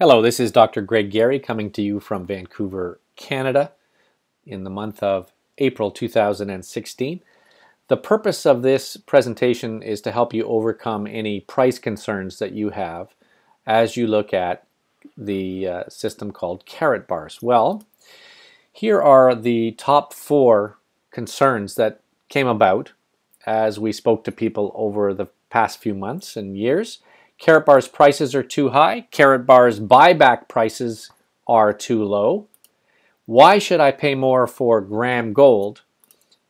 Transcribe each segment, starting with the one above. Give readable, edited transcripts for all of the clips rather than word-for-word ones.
Hello, this is Dr. Greg Gary coming to you from Vancouver, Canada in the month of April 2016. The purpose of this presentation is to help you overcome any price concerns that you have as you look at the system called Karatbars. Well, here are the top 4 concerns that came about as we spoke to people over the past few months and years. Karatbars prices are too high. Karatbars buyback prices are too low. Why should I pay more for gram gold?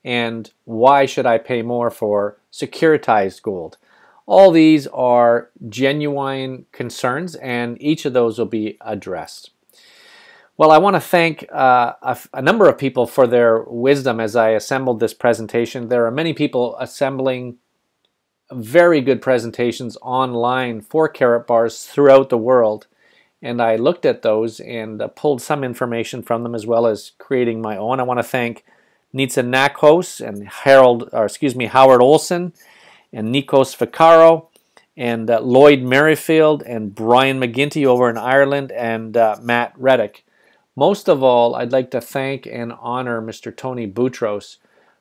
And why should I pay more for securitized gold? All these are genuine concerns, and each of those will be addressed. Well, I want to thank a number of people for their wisdom as I assembled this presentation. There are many people assembling very good presentations online for Karatbars throughout the world, and I looked at those and pulled some information from them as well as creating my own. I want to thank Nitsa Nakos and Howard Olson and Nikos Vaccaro and Lloyd Merrifield and Brian McGinty over in Ireland and Matt Reddick. Most of all, I'd like to thank and honor Mr. Tony Boutros,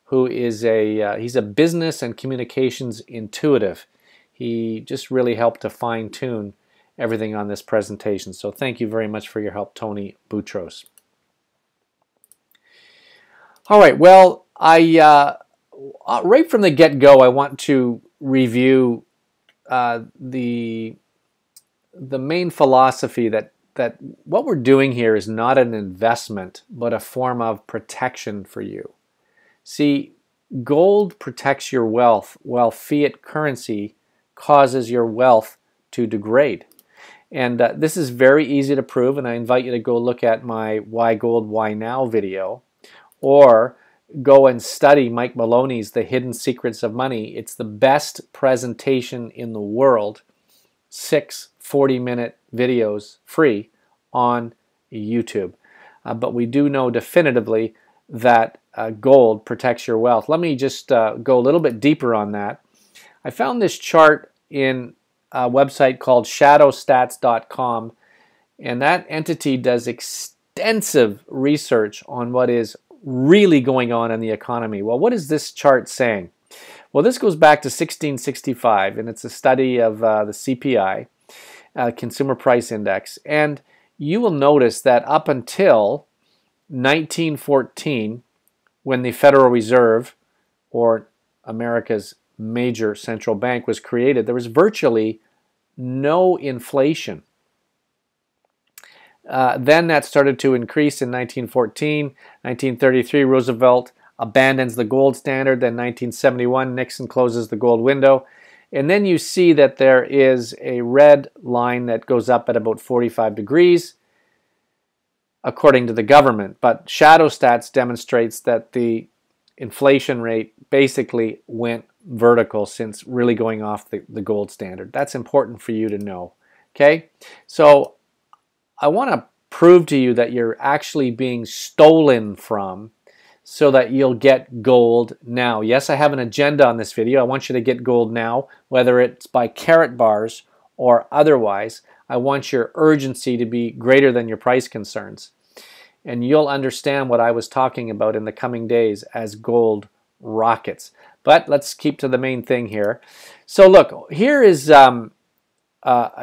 who is he's a business and communications intuitive. He just really helped to fine-tune everything on this presentation. So thank you very much for your help, Tony Boutros. All right, well, right from the get-go, I want to review the main philosophy that what we're doing here is not an investment, but a form of protection for you. See, gold protects your wealth, while fiat currency causes your wealth to degrade. And this is very easy to prove, and I invite you to go look at my Why Gold, Why Now video, or go and study Mike Maloney's The Hidden Secrets of Money. It's the best presentation in the world, 6 40-minute videos free on YouTube. But we do know definitively that gold protects your wealth. Let me just go a little bit deeper on that. I found this chart in a website called shadowstats.com, and that entity does extensive research on what is really going on in the economy. Well, what is this chart saying? Well, this goes back to 1665, and it's a study of the CPI, Consumer Price Index, and you will notice that up until 1914, when the Federal Reserve, or America's major central bank, was created, there was virtually no inflation. Then that started to increase in 1914. 1933, Roosevelt abandons the gold standard. Then 1971, Nixon closes the gold window. And then you see that there is a red line that goes up at about 45 degrees, according to the government. But Shadow Stats demonstrates that the inflation rate basically went vertical since really going off the gold standard. That's important for you to know. Okay? So I want to prove to you that you're actually being stolen from so that you'll get gold now. Yes, I have an agenda on this video. I want you to get gold now, whether it's by Karatbars or otherwise. I want your urgency to be greater than your price concerns. And you'll understand what I was talking about in the coming days as gold rockets. But let's keep to the main thing here. So look, here is a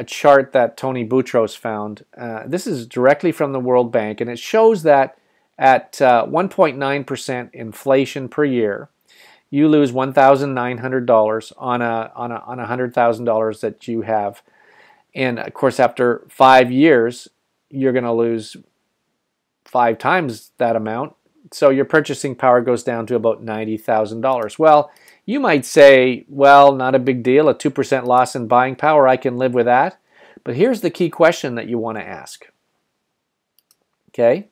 chart that Tony Boutros found. This is directly from the World Bank, and it shows that at 1.9% inflation per year, you lose $1,900 on a $100,000 that you have. And of course, after 5 years, you're going to lose 5 times that amount. So your purchasing power goes down to about $90,000. Well, you might say, well, not a big deal, a 2% loss in buying power, I can live with that. But here's the key question that you want to ask. Okay?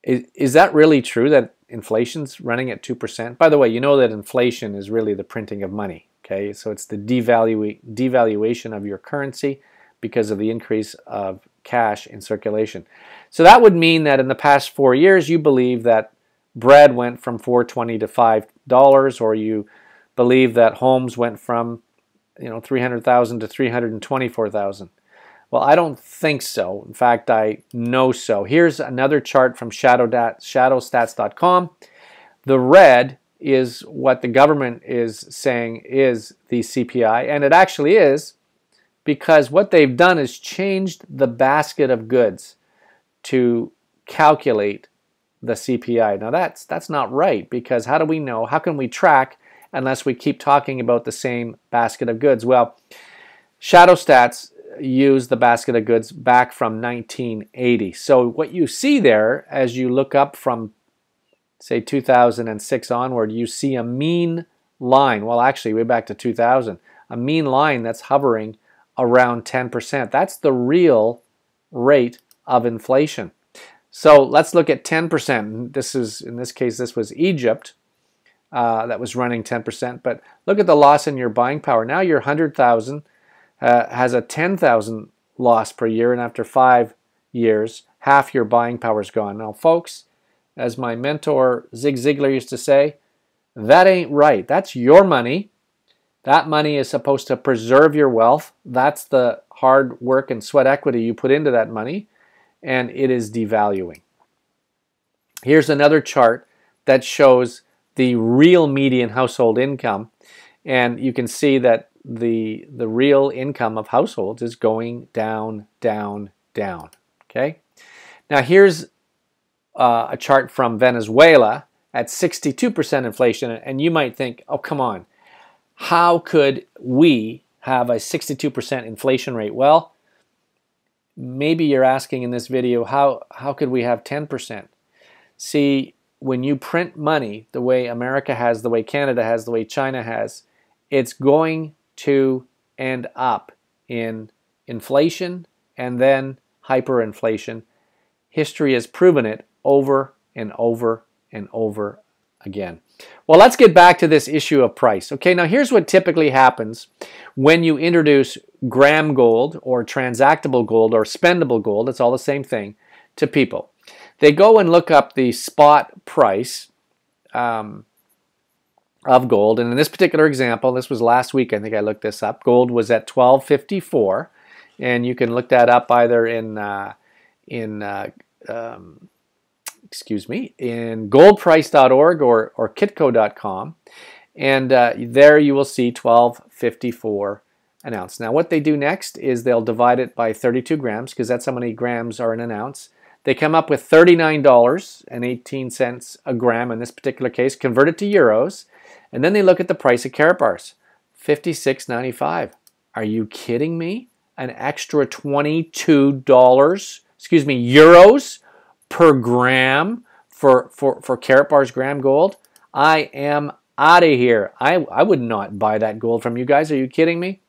Is that really true that inflation's running at 2%? By the way, you know that inflation is really the printing of money. Okay? So it's the devaluation of your currency because of the increase of cash in circulation. So that would mean that in the past 4 years, you believe that bread went from $4.20 to $5, or you believe that homes went from $300,000 to $324,000. Well, I don't think so. In fact, I know so. Here's another chart from shadowstats.com. The red is what the government is saying is the CPI, and it actually is, because what they've done is changed the basket of goods to calculate the CPI. Now that's not right, because how do we know? How can we track unless we keep talking about the same basket of goods? Well, Shadow Stats use the basket of goods back from 1980. So what you see there as you look up from, say, 2006 onward, you see a mean line. Well, actually, way back to 2000, a mean line that's hovering around 10%. That's the real rate of inflation. So let's look at 10%. This is, in this case, this was Egypt that was running 10%. But look at the loss in your buying power. Now your 100,000 has a 10,000 loss per year, and after 5 years, half your buying power is gone. Now, folks, as my mentor Zig Ziglar used to say, that ain't right. That's your money. That money is supposed to preserve your wealth. That's the hard work and sweat equity you put into that money, and it is devaluing. Here's another chart that shows the real median household income, and you can see that the real income of households is going down, down, down. Okay. Now here's a chart from Venezuela at 62% inflation, and you might think, oh, come on, how could we have a 62% inflation rate? Well, maybe you're asking in this video, how could we have 10%? See, when you print money the way America has, the way Canada has, the way China has, it's going to end up in inflation and then hyperinflation. History has proven it over and over and over again. Well, let's get back to this issue of price. Okay, now here's what typically happens when you introduce gram gold or transactable gold or spendable gold, it's all the same thing, to people. They go and look up the spot price of gold, and in this particular example, this was last week, I think I looked this up, gold was at $12.54, and you can look that up either in goldprice.org or kitco.com, and there you will see $12.54 an ounce. Now what they do next is they'll divide it by 32 grams, because that's how many grams are in an ounce. They come up with $39.18 a gram in this particular case, convert it to euros, and then they look at the price of Karatbars, $56.95. Are you kidding me? An extra $22, euros per gram for Karatbars gram gold? I am out of here. I would not buy that gold from you guys. Are you kidding me?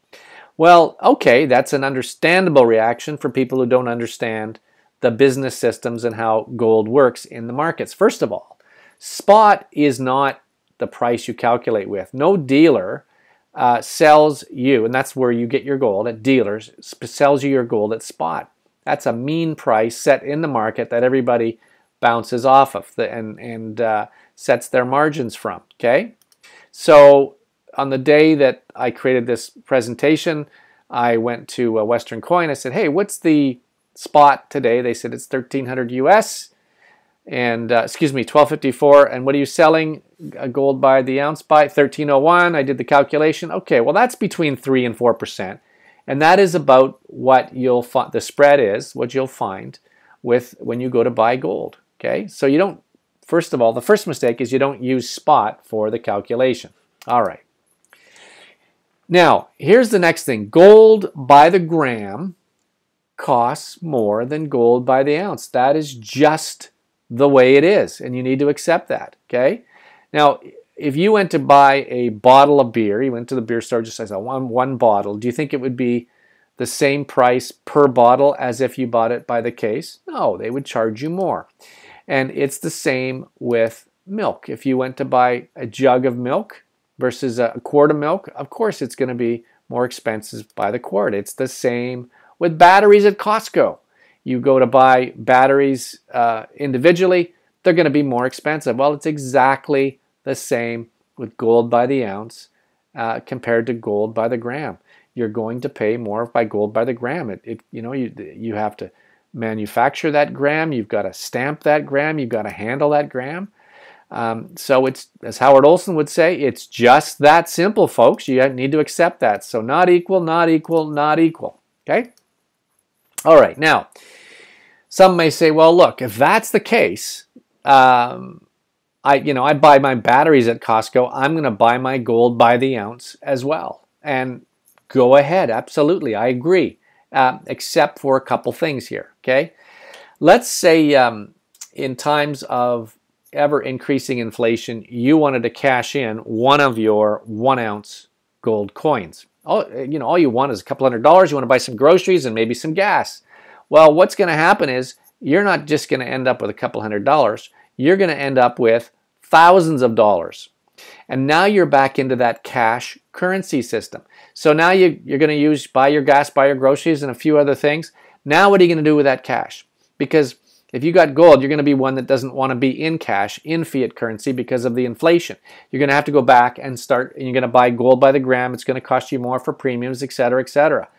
Well, okay, that's an understandable reaction for people who don't understand the business systems and how gold works in the markets. First of all, spot is not the price you calculate with. No dealer sells you, and that's where you get your gold, at dealers, sells you your gold at spot. That's a mean price set in the market that everybody bounces off of and sets their margins from. Okay, so on the day that I created this presentation, I went to Western Coin. I said, hey, what's the spot today? They said it's 1,300 US, and $12.54. And what are you selling gold by the ounce by? 1,301. I did the calculation. Okay, well that's between 3 and 4%, and that is about what you'll find. The spread is what you'll find with when you go to buy gold. Okay, so you don't. First of all, the first mistake is you don't use spot for the calculation. All right. Now here's the next thing. Gold by the gram costs more than gold by the ounce. That is just the way it is, and you need to accept that. Okay. Now, if you went to buy a bottle of beer, you went to the beer store, just as one bottle, do you think it would be the same price per bottle as if you bought it by the case? No, they would charge you more. And it's the same with milk. If you went to buy a jug of milk versus a quart of milk, of course it's going to be more expensive by the quart. It's the same with batteries at Costco. You go to buy batteries individually, they're going to be more expensive. Well, it's exactly the same with gold by the ounce compared to gold by the gram. you're going to pay more by gold by the gram. You have to manufacture that gram, you've got to stamp that gram, you've got to handle that gram. So it's, as Howard Olson would say, it's just that simple, folks. You need to accept that. So not equal, not equal, not equal. Okay? All right. Now, some may say, well, look, if that's the case, I buy my batteries at Costco. I'm going to buy my gold by the ounce as well. And go ahead. Absolutely. I agree. Except for a couple things here. Okay? Let's say in times of ever increasing inflation, you wanted to cash in one of your 1 ounce gold coins. All you want is a couple $100. You want to buy some groceries and maybe some gas. Well, what's going to happen is you're not just going to end up with a couple $100. You're going to end up with thousands of dollars. And now you're back into that cash currency system. So now you're going to buy your gas, buy your groceries, and a few other things. Now what are you going to do with that cash? Because if you got gold, you're going to be one that doesn't want to be in cash, in fiat currency because of the inflation. You're going to have to go back and and you're going to buy gold by the gram. It's going to cost you more for premiums, etc., etc.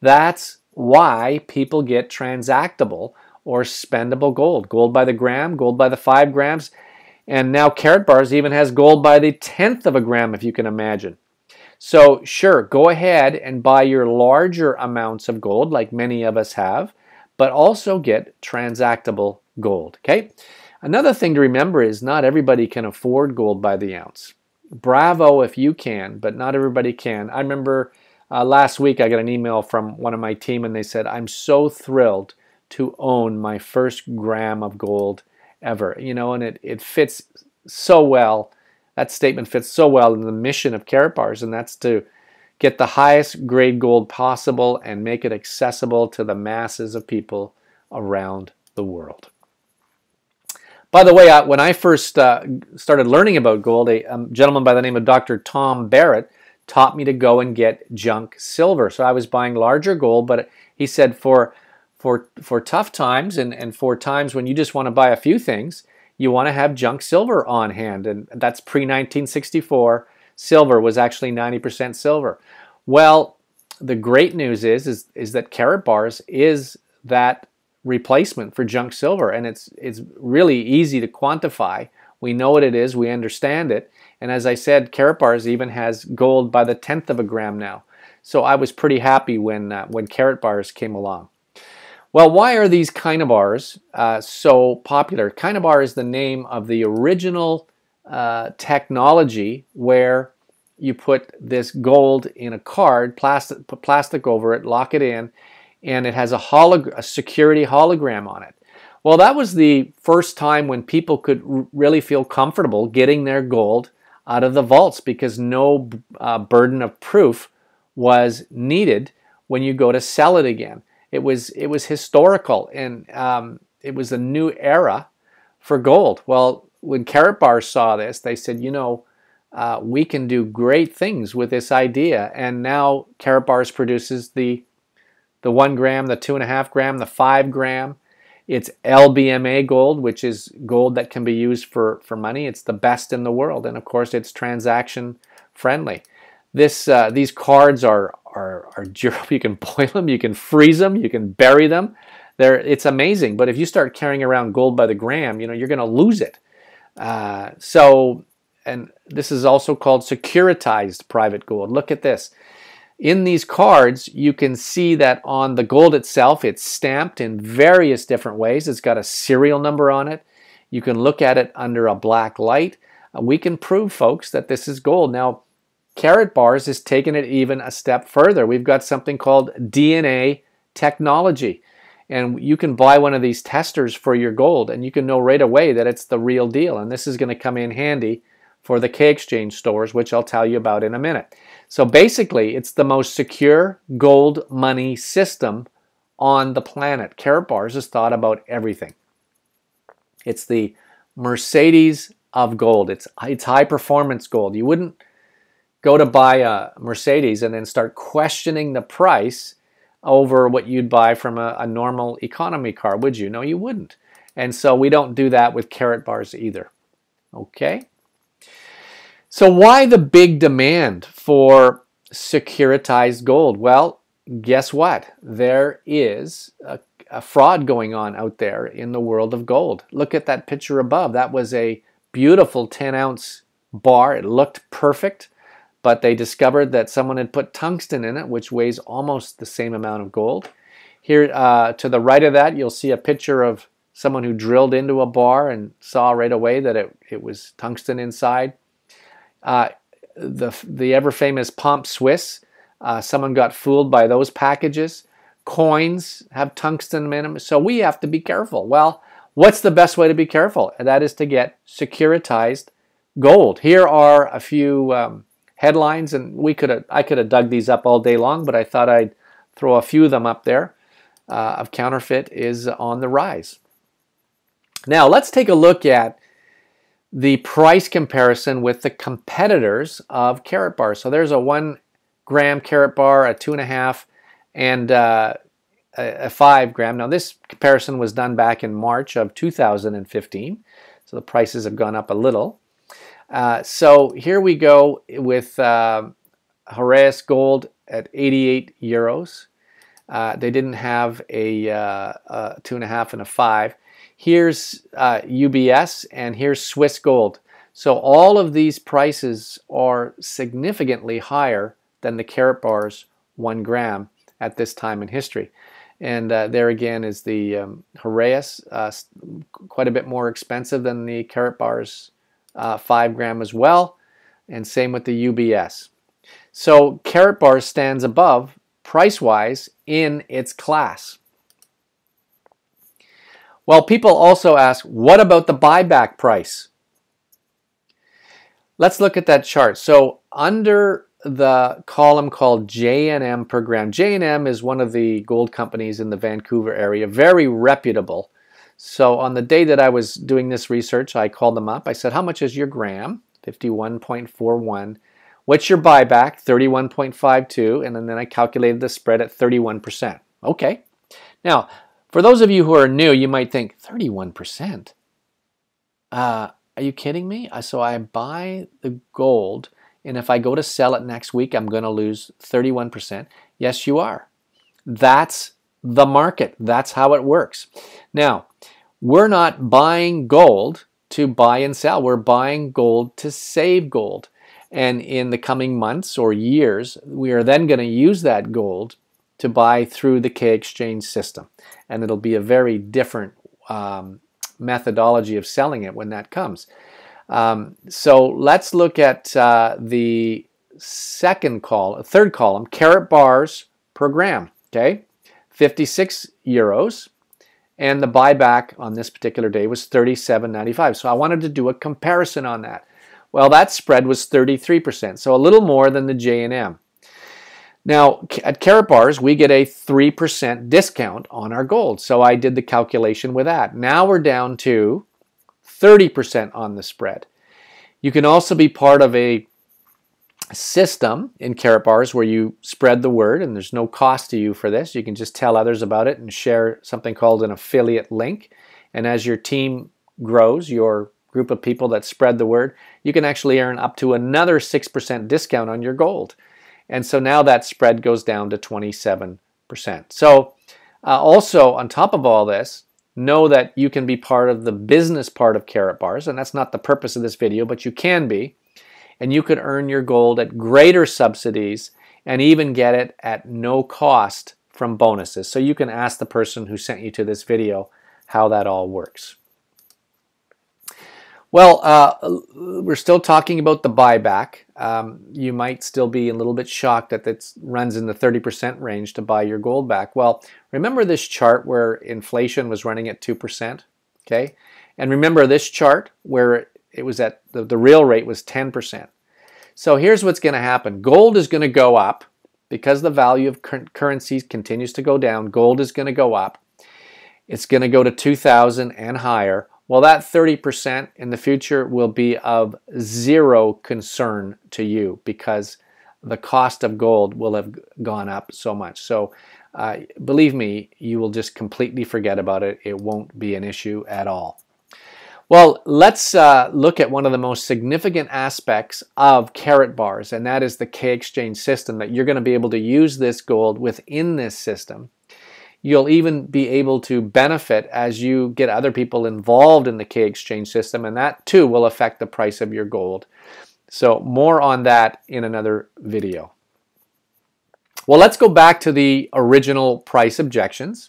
That's why people get transactable or spendable gold. Gold by the gram, gold by the 5 grams, and now Karatbars even has gold by the 1/10 of a gram, if you can imagine. So sure, go ahead and buy your larger amounts of gold, like many of us have, but also get transactable gold, okay? Another thing to remember is not everybody can afford gold by the ounce. Bravo if you can, but not everybody can. I remember last week I got an email from one of my team and they said, I'm so thrilled to own my first gram of gold ever. And it fits so well. That statement fits so well in the mission of Karatbars, and that's to get the highest grade gold possible and make it accessible to the masses of people around the world. By the way, when I first started learning about gold, a gentleman by the name of Dr. Tom Barrett taught me to go and get junk silver. So I was buying larger gold, but he said for tough times and for times when you just want to buy a few things, you want to have junk silver on hand. And that's pre-1964. Silver was actually 90% silver. Well, the great news is that Karatbars is that replacement for junk silver, and it's really easy to quantify. We know what it is, we understand it, and as I said, Karatbars even has gold by the 1/10 of a gram now. So I was pretty happy when Karatbars came along. Well, why are these Karatbars so popular? Karatbar is the name of the original technology where you put this gold in a card, put plastic over it, lock it in, and it has a security hologram on it. Well, that was the first time when people could really feel comfortable getting their gold out of the vaults because no burden of proof was needed when you go to sell it again. It was historical, and it was a new era for gold. Well, when Karatbars saw this, they said, we can do great things with this idea. And now Karatbars produces the 1 gram, the 2.5 gram, the 5 gram. It's LBMA gold, which is gold that can be used for money. It's the best in the world. And of course, it's transaction friendly. These cards are durable. You can boil them, you can freeze them, you can bury them. It's amazing. But if you start carrying around gold by the gram, you're going to lose it. And this is also called securitized private gold. Look at this. In these cards, you can see that on the gold itself, it's stamped in various different ways. It's got a serial number on it. You can look at it under a black light. We can prove, folks, that this is gold. Now, Karatbars has taken it even a step further. We've got something called DNA technology. And you can buy one of these testers for your gold, and you can know right away that it's the real deal. And this is going to come in handy for the K-Exchange stores, which I'll tell you about in a minute. So basically, it's the most secure gold money system on the planet. Karatbars has thought about everything. It's the Mercedes of gold. It's high-performance gold. You wouldn't go to buy a Mercedes and then start questioning the price over what you'd buy from a normal economy car, would you? No, you wouldn't. And so we don't do that with Karatbars either. Okay? So why the big demand for securitized gold. Well, guess what? There is a fraud going on out there in the world of gold. Look at that picture above. That was a beautiful 10-ounce bar. It looked perfect, but they discovered that someone had put tungsten in it, which weighs almost the same amount of gold. Here to the right of that, you'll see a picture of someone who drilled into a bar and saw right away that it was tungsten inside. The ever-famous Pomp Swiss, someone got fooled by those packages. Coins have tungsten in them, so we have to be careful. Well, what's the best way to be careful? And that is to get securitized gold. Here are a few headlines, and I could have dug these up all day long, but I thought I'd throw a few of them up there. Of counterfeit is on the rise. Now let's take a look at the price comparison with the competitors of Karatbars. So there's a 1 gram Karatbar, a 2.5, and a 5 gram. Now this comparison was done back in March of 2015, so the prices have gone up a little. So here we go with Heraeus Gold at 88 euros. They didn't have a 2.5 and a 5. Here's UBS, and here's Swiss Gold. So all of these prices are significantly higher than the Karatbars 1 gram at this time in history. And there again is the Heraeus, quite a bit more expensive than the Karatbars 5 gram as well, and same with the UBS. So Karatbars stands above price-wise in its class. Well, people also ask, what about the buyback price? Let's look at that chart. So under the column called J&M per gram, J&M is one of the gold companies in the Vancouver area, very reputable. So on the day that I was doing this research, I called them up. I said, how much is your gram? 51.41. What's your buyback? 31.52. And then I calculated the spread at 31%. Okay. Now, for those of you who are new, you might think, 31%? Are you kidding me? So I buy the gold, and if I go to sell it next week, I'm going to lose 31%. Yes, you are. That's the market. That's how it works. Now, we're not buying gold to buy and sell. We're buying gold to save gold. And in the coming months or years, we are then going to use that gold to buy through the K exchange system. And it'll be a very different methodology of selling it when that comes. So let's look at the third column, Karatbars per gram. Okay, 56 euros. And the buyback on this particular day was 37.95. So I wanted to do a comparison on that. Well, that spread was 33%, so a little more than the J&M. Now, at Karatbars, we get a 3% discount on our gold. So I did the calculation with that. Now we're down to 30% on the spread. You can also be part of a system in Karatbars where you spread the word, and there's no cost to you for this. You can just tell others about it and share something called an affiliate link. And as your team grows, your group of people that spread the word, you can actually earn up to another 6% discount on your gold. And so now that spread goes down to 27%. So also on top of all this, know that you can be part of the business part of Karatbars, and that's not the purpose of this video, but you can be. And you could earn your gold at greater subsidies and even get it at no cost from bonuses. So you can ask the person who sent you to this video how that all works. Well, we're still talking about the buyback. You might still be a little bit shocked that it runs in the 30% range to buy your gold back. Well, remember this chart where inflation was running at 2%? Okay, and remember this chart where it was at the real rate was 10%. So here's what's going to happen. Gold is going to go up because the value of currencies continues to go down. Gold is going to go up. It's going to go to 2,000 and higher. Well, that 30% in the future will be of zero concern to you because the cost of gold will have gone up so much. So believe me, you will just completely forget about it. It won't be an issue at all. Well, let's look at one of the most significant aspects of Karatbars, and that is the K-exchange system, that you're going to be able to use this gold within this system. You'll even be able to benefit as you get other people involved in the K-exchange system, and that too will affect the price of your gold. So more on that in another video. Well, let's go back to the original price objections.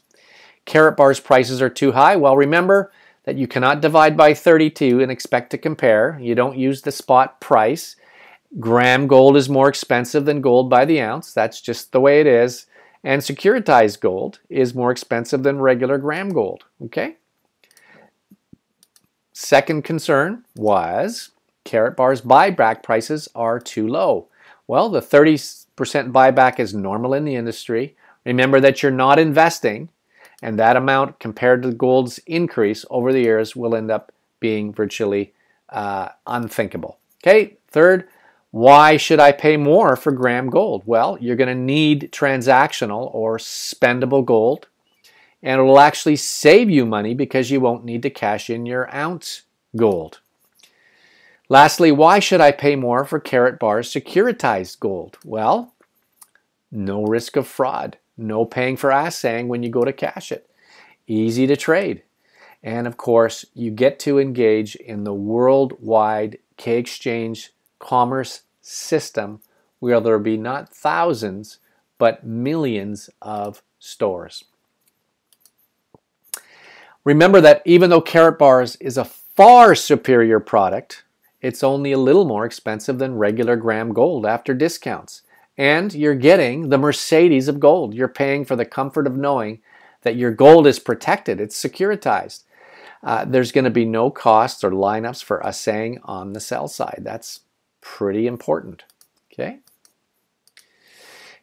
Karatbars prices are too high. Well, remember that you cannot divide by 32 and expect to compare. You don't use the spot price. Gram gold is more expensive than gold by the ounce. That's just the way it is. And securitized gold is more expensive than regular gram gold. Okay? Second concern was Karatbars buyback prices are too low. Well, the 30% buyback is normal in the industry. Remember that you're not investing, and that amount compared to gold's increase over the years will end up being virtually unthinkable. Okay, third, why should I pay more for gram gold? Well, you're going to need transactional or spendable gold, and it will actually save you money because you won't need to cash in your ounce gold. Lastly, why should I pay more for Karatbars securitized gold? Well, no risk of fraud. No paying for assaying when you go to cash it. Easy to trade. And of course, you get to engage in the worldwide K-exchange commerce system where there will be not thousands, but millions of stores. Remember that even though Karatbars is a far superior product, it's only a little more expensive than regular gram gold after discounts. And you're getting the Mercedes of gold. You're paying for the comfort of knowing that your gold is protected. It's securitized. There's going to be no costs or lineups for assaying on the sell side. That's pretty important. Okay.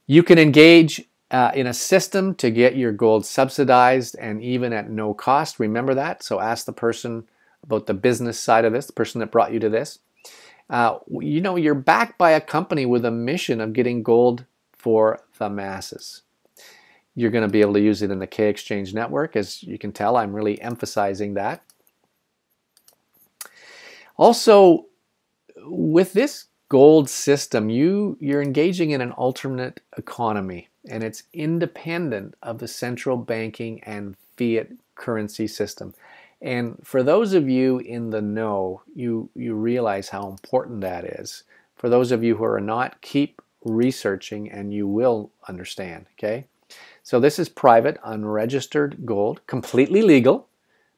You can engage in a system to get your gold subsidized and even at no cost. Remember that. So ask the person about the business side of this, the person that brought you to this. You know, you're backed by a company with a mission of getting gold for the masses. You're going to be able to use it in the K-exchange network. As you can tell, I'm really emphasizing that. Also, with this gold system, you're engaging in an alternate economy, and it's independent of the central banking and fiat currency system. And for those of you in the know, you realize how important that is. For those of you who are not, keep researching and you will understand, okay? So this is private, unregistered gold, completely legal,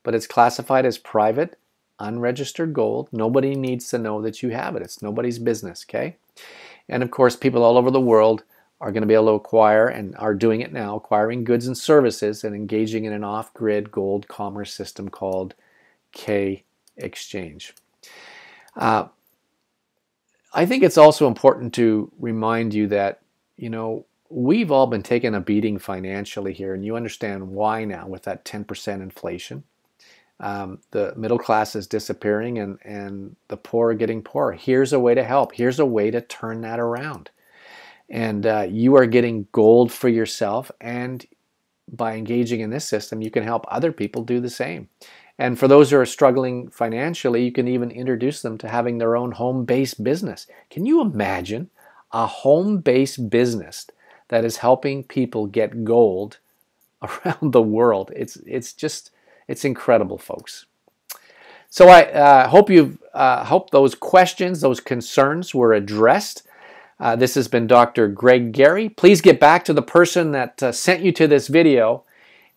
but it's classified as private, unregistered gold. Nobody needs to know that you have it. It's nobody's business, okay? And of course, people all over the world are going to be able to acquire, and are doing it now, acquiring goods and services and engaging in an off-grid gold commerce system called K-exchange. I think it's also important to remind you that, you know, we've all been taking a beating financially here, and you understand why now with that 10% inflation. The middle class is disappearing and the poor are getting poorer. Here's a way to help. Here's a way to turn that around. And you are getting gold for yourself, and by engaging in this system, you can help other people do the same. And for those who are struggling financially, you can even introduce them to having their own home-based business. Can you imagine a home-based business that is helping people get gold around the world? It's incredible, folks. So I hope those questions, those concerns were addressed. This has been Dr. Greg Gary. Please get back to the person that sent you to this video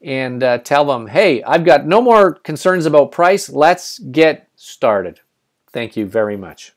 and tell them, hey, I've got no more concerns about price. Let's get started. Thank you very much.